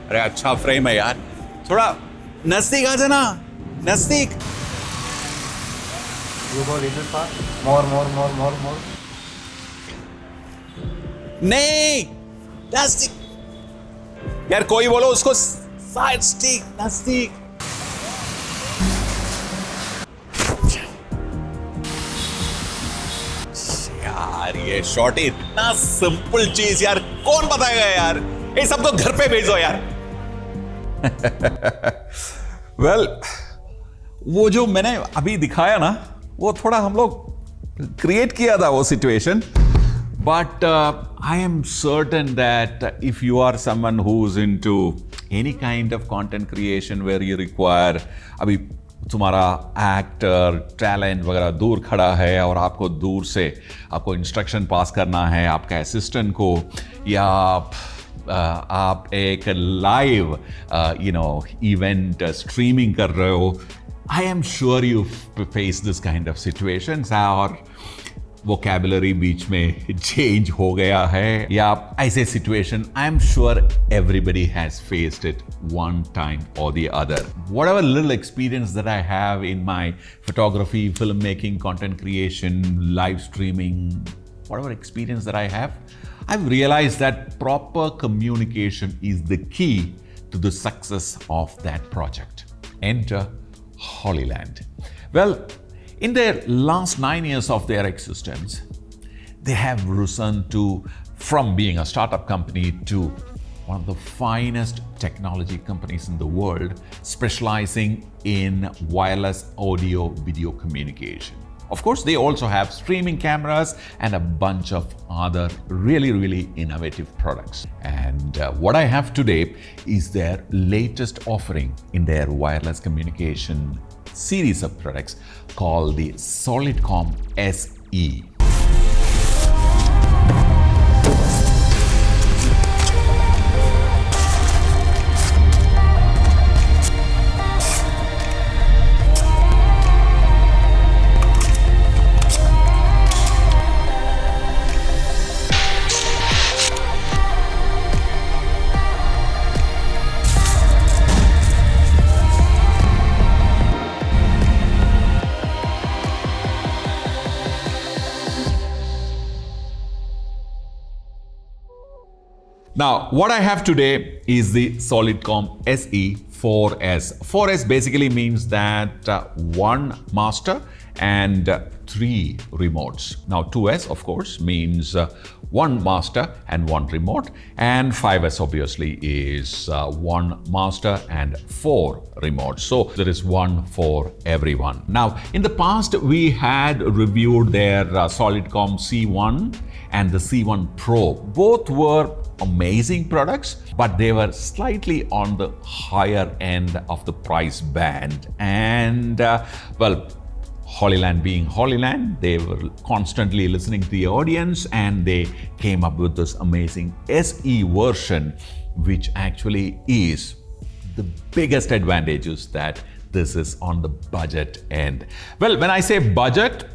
अरे अच्छा फ्रेम है यार, थोड़ा नजदीक आ जाना, नजदीक। You go little far. More. नहीं, नजदीक यार, कोई बोलो उसको साइड स्टिक, नजदीक। यार ये शॉट इतना सिंपल चीज यार, कौन बताएगा यार, ये सबको घर पे भेजो यार। वेल, वो जो मैंने अभी दिखाया ना, वो थोड़ा हम लोग क्रिएट किया था वो situation, but I am certain that if you are someone who is into any kind of content creation where you require, अभी तुम्हारा एक्टर टैलेंट वगैरह दूर खड़ा है और आपको दूर से आपको इंस्ट्रक्शन पास करना है आपका असिस्टेंट को, या आप एक लाइव इवेंट स्ट्रीमिंग कर रहे हो, I am sure you face this kind of situations, और वोकैबुलरी बीच में चेंज हो गया है, या ऐसे situation I am sure everybody has faced it one time or the other. Whatever little experience that I have in my photography, filmmaking, content creation, live streaming, whatever experience that I have, I've realized that proper communication is the key to the success of that project. Enter Hollyland. Well, in their last 9 years of their existence, they have risen from being a startup company to one of the finest technology companies in the world, specializing in wireless audio video communication. Of course, they also have streaming cameras and a bunch of other really innovative products. And what I have today is their latest offering in their wireless communication series of products called the Solidcom SE. Now, what I have today is the Solidcom SE 4S. 4S basically means that one master and 3 remotes. Now, 2S, of course, means one master and 1 remote. And 5S, obviously, is 1 master and 4 remotes. So, there is one for everyone. Now, in the past, we had reviewed their Solidcom C1 and the C1 Pro. Both were amazing products, but they were slightly on the higher end of the price band. And Hollyland being Hollyland, they were constantly listening to the audience, and they came up with this amazing SE version, which actually is the biggest advantage is that this is on the budget end. Well, when I say budget,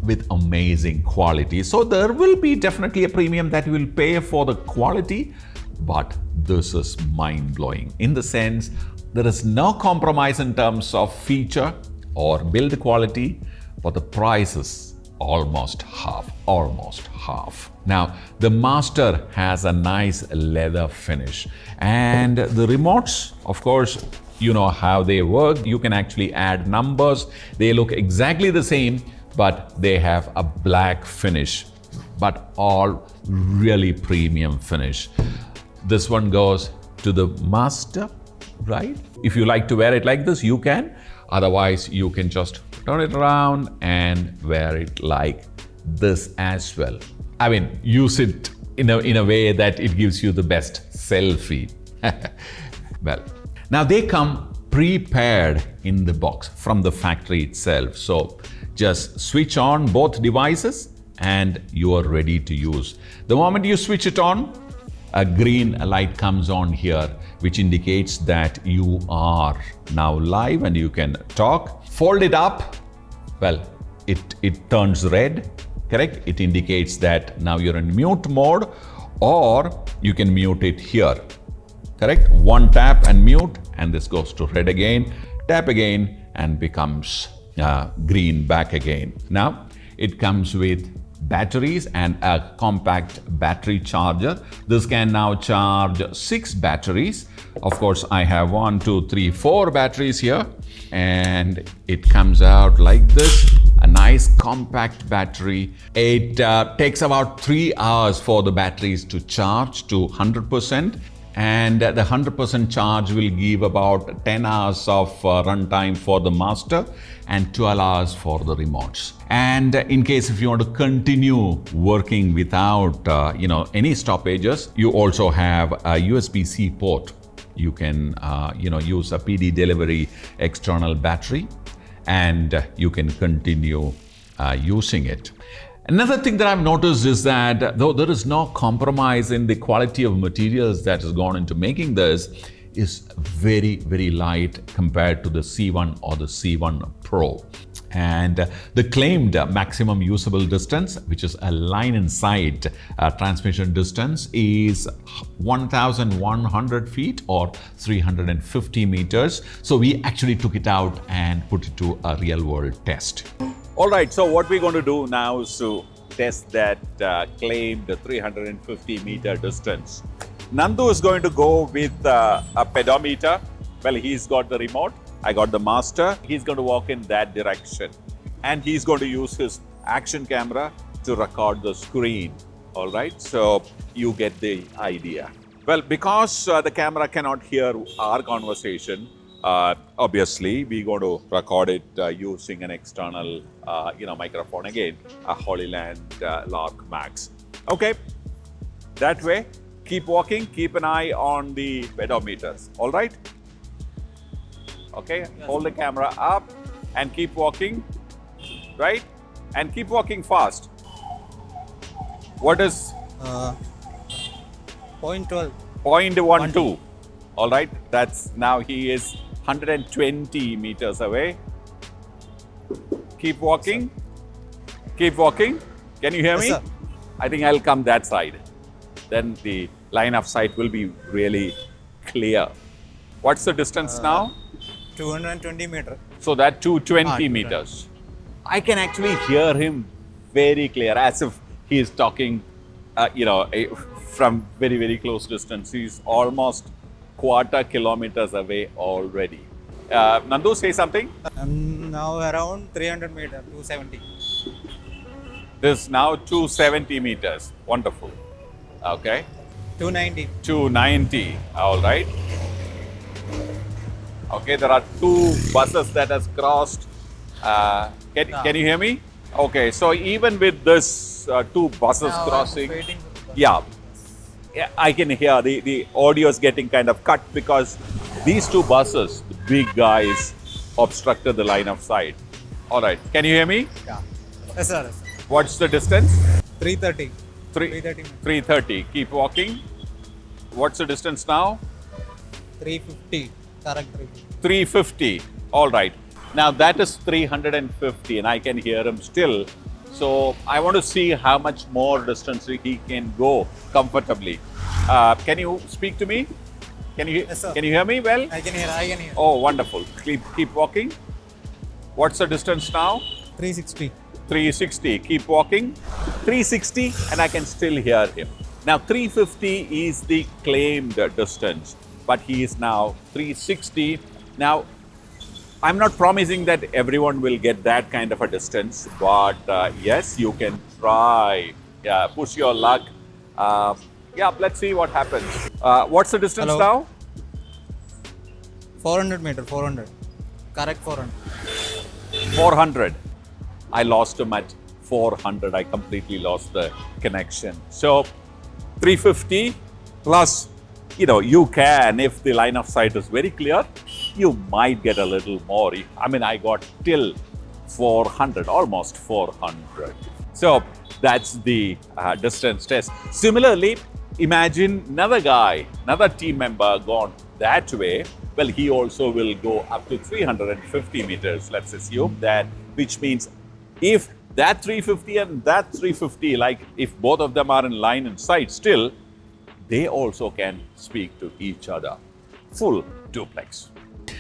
with amazing quality. So there will be definitely a premium that you will pay for the quality, but this is mind-blowing in the sense there is no compromise in terms of feature or build quality, but the price is almost half. Now, the master has a nice leather finish, and the remotes, of course, you know how they work. You can actually add numbers. They look exactly the same, but they have a black finish, but all really premium finish. This one goes to the master, right? If you like to wear it like this, you can. Otherwise, you can just turn it around and wear it like this as well. I mean, use it in a way that it gives you the best selfie. Well, now they come prepared in the box from the factory itself. So just switch on both devices and you are ready to use. The moment you switch it on, a green light comes on here, which indicates that you are now live and you can talk. Fold it up, well, it turns red, correct? It indicates that now you're in mute mode, or you can mute it here, correct? One tap and mute, and this goes to red again. Tap again and becomes green back again. Now it comes with batteries and a compact battery charger. This can now charge 6 batteries. Of course, I have 1, 2, 3, 4 batteries here, and it comes out like this. A nice compact battery. It takes about 3 hours for the batteries to charge to 100%. And the 100% charge will give about 10 hours of runtime for the master and 12 hours for the remotes. And in case if you want to continue working without any stoppages, you also have a USB-C port. You can use a PD delivery external battery, and you can continue using it. Another thing that I've noticed is that though there is no compromise in the quality of materials that has gone into making this, is very, very light compared to the C1 or the C1 Pro. And the claimed maximum usable distance, which is a line in sight transmission distance, is 1,100 feet or 350 meters. So we actually took it out and put it to a real world test. All right, so what we're going to do now is to test that claimed 350 meter distance. Nandu is going to go with a pedometer. Well, he's got the remote. I got the master. He's going to walk in that direction. And he's going to use his action camera to record the screen. All right, so you get the idea. Well, because the camera cannot hear our conversation, obviously we're going to record it using an external microphone again, a Hollyland Lark Max. Okay, that way, keep walking, keep an eye on the pedometers, all right? Okay, yes. Hold the camera up and keep walking, right? And keep walking fast. What is? 0.12. 0.12. All right, that's now he is 120 meters away. Keep walking. Yes, keep walking. Can you hear me? Sir. I think I'll come that side. Then the line of sight will be really clear. What's the distance now? 220 meters. So that 220 meters. I can actually hear him very clear, as if he is talking, from very, very close distance. He's almost quarter kilometers away already. Nandu, say something. I'm now around 300 meters, 270. This is now 270 meters. Wonderful. Okay. 290. 290. All right. Okay, there are 2 buses that has crossed. Can you hear me? Okay, so even with this 2 buses now crossing, waiting. yeah, I can hear the audio is getting kind of cut because these 2 buses, the big guys, obstructed the line of sight. All right, can you hear me? Yeah. Yes, sir. Yes, sir. What's the distance? 330. 330. 330. Keep walking. What's the distance now? 350. Correct. 350. All right. Now that is 350 and I can hear him still. So I want to see how much more distance he can go comfortably. Can you speak to me? Yes, sir. Can you hear me well? I can hear. Oh, wonderful. Keep walking. What's the distance now? 360. 360. Keep walking. 360 and I can still hear him. Now 350 is the claimed distance, but he is now 360. Now, I'm not promising that everyone will get that kind of a distance, but yes, you can try. Yeah, push your luck. Let's see what happens. What's the distance now? 400 meters, 400. Correct, 400. 400. I lost him at 400. I completely lost the connection. So, 350 plus, you can, if the line of sight is very clear, you might get a little more. I mean, I got till 400, almost 400. So that's the distance test. Similarly, imagine another team member gone that way. Well, he also will go up to 350 meters, let's assume that, which means if that 350 and that 350, like if both of them are in line in sight still, they also can speak to each other. Full duplex.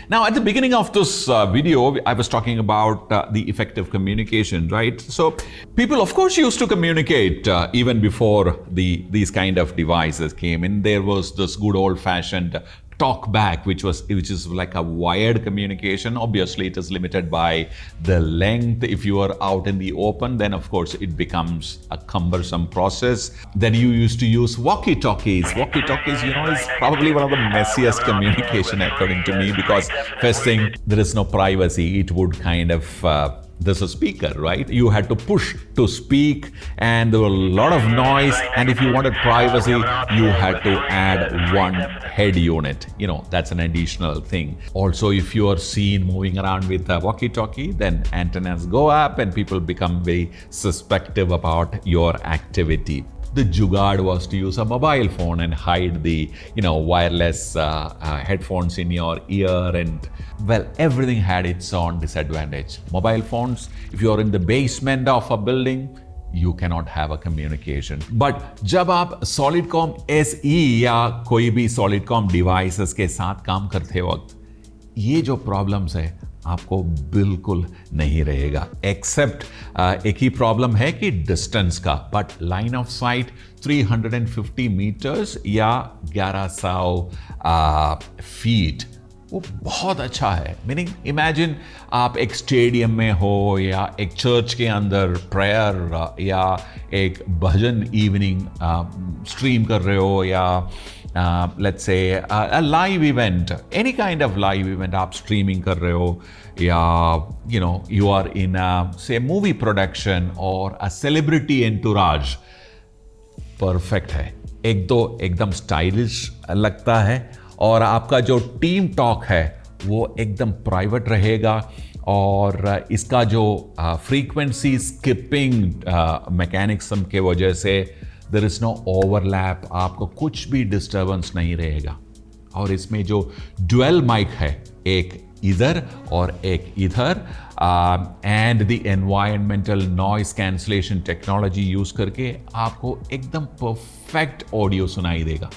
Now, at the beginning of this video, I was talking about the effective communication, right? So people, of course, used to communicate even before these kind of devices came in. There was this good old-fashioned talk back, which is like a wired communication. Obviously, it is limited by the length. If you are out in the open, then of course it becomes a cumbersome process. Then you used to use walkie-talkies. Walkie-talkies, is probably one of the messiest communication according to me, because first thing, there is no privacy. It would kind of there's a speaker, right? You had to push to speak, and there were a lot of noise. And if you wanted privacy, you had to add one head unit. That's an additional thing. Also, if you are seen moving around with a walkie-talkie, then antennas go up and people become very suspective about your activity. The jugaad was to use a mobile phone and hide the, wireless headphones in your ear, and well, everything had its own disadvantage. Mobile phones, if you are in the basement of a building, you cannot have a communication. But जब आप Solidcom SE या कोई भी Solidcom devices के साथ काम करते वक्त, ये जो प्रॉब्लम्स है आपको बिल्कुल नहीं रहेगा, एक्सेप्ट एक ही प्रॉब्लम है कि डिस्टेंस का, but line of sight 350 metres या 1100 फीट वो बहुत अच्छा है. मीनिंग इमेजिन आप एक स्टेडियम में हो या एक चर्च के अंदर प्रेयर या एक भजन इवनिंग स्ट्रीम कर रहे हो, या let's say a live event, any kind of live event आप streaming कर रहे हो, या you are in a say movie production or a celebrity entourage. Perfect है, एक तो एकदम स्टाइलिश लगता है, और आपका जो टीम टॉक है वो एकदम प्राइवेट रहेगा, और इसका जो फ्रीक्वेंसी स्किपिंग मैकेनिज्म के वजह से there is no overlap, आपको कुछ भी डिस्टर्बेंस नहीं रहेगा. और इसमें जो ड्यूअल माइक है, एक इधर और एक इधर, and the environmental noise cancellation technology use करके आपको एकदम परफेक्ट ऑडियो सुनाई देगा.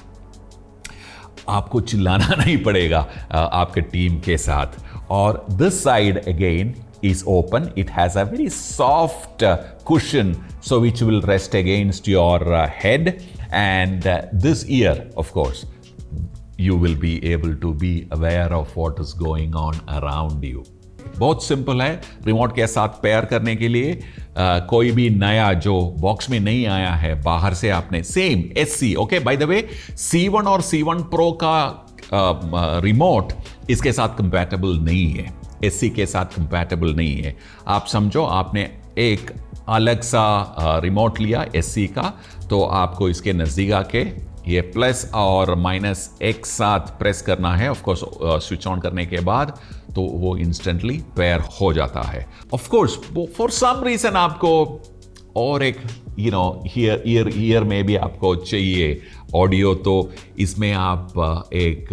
आपको चिल्लाना नहीं पड़ेगा आपके टीम के साथ. और this side again is open. It has a very soft cushion, so which will rest against your head, and this ear, of course, you will be able to be aware of what is going on around you. बहुत simple है. Remote के साथ pair करने के लिए कोई भी नया जो बॉक्स में नहीं आया है, बाहर से आपने same SC, okay, by the way C1 और C1 Pro का रिमोट इसके साथ कंपैटिबल नहीं है, SC के साथ कंपैटिबल नहीं है. आप समझो आपने एक अलग सा रिमोट लिया SC का, तो आपको इसके नज़दीक आके ये प्लस और माइनस एक साथ प्रेस करना है. ऑफ कोर्स स्विच ऑन करने के बाद तो वो इंस्टेंटली पेयर हो जाता है. Of course for some reason आपको और एक ईयर में भी आपको चाहिए ऑडियो, तो इसमें आप एक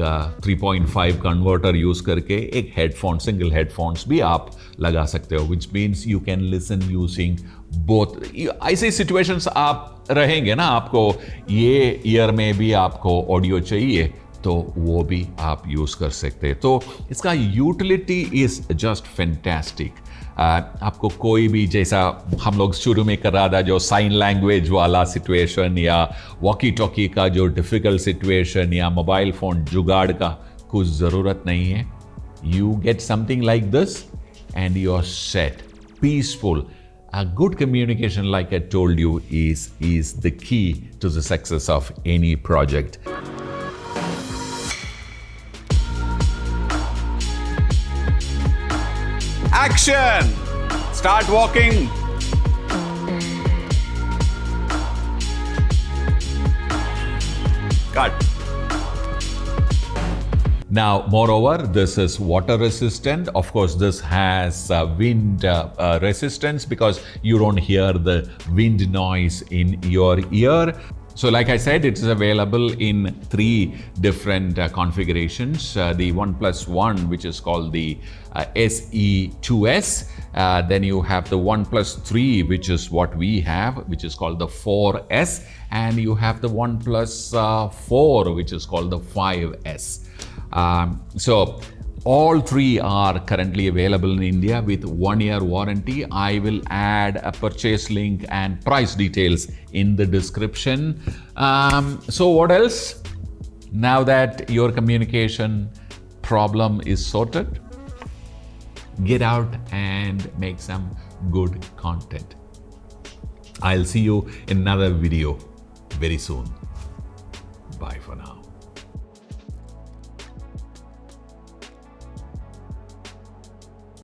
3.5 कन्वर्टर यूज करके एक हेडफोन, सिंगल हेडफोन्स भी आप लगा सकते हो, which means you can listen using both. ऐसे सिचुएशंस आप रहेंगे ना, आपको ये ईयर में भी आपको ऑडियो चाहिए तो वो भी आप यूज कर सकते हैं. तो इसका यूटिलिटी इज जस्ट फैंटास्टिक. आपको कोई भी, जैसा हम लोग शुरू में कर रहा था, जो साइन लैंग्वेज वाला सिचुएशन या वॉकी टॉकी का जो डिफिकल्ट सिचुएशन या मोबाइल फोन जुगाड़ का कुछ ज़रूरत नहीं है. You get something like this and you are set, peaceful. A good communication, like I told you, is the key to the success of any project. Action! Start walking. Cut. Now, moreover, this is water resistant. Of course, this has wind resistance because you don't hear the wind noise in your ear. So like I said, it is available in 3 different configurations. The OnePlus One, which is called the SE2S. Then you have the OnePlus 3, which is what we have, which is called the 4S. And you have the OnePlus 4, which is called the 5S. So all 3 are currently available in India with 1-year warranty. I will add a purchase link and price details in the description. So what else? Now that your communication problem is sorted, get out and make some good content. I'll see you in another video very soon. Bye for now.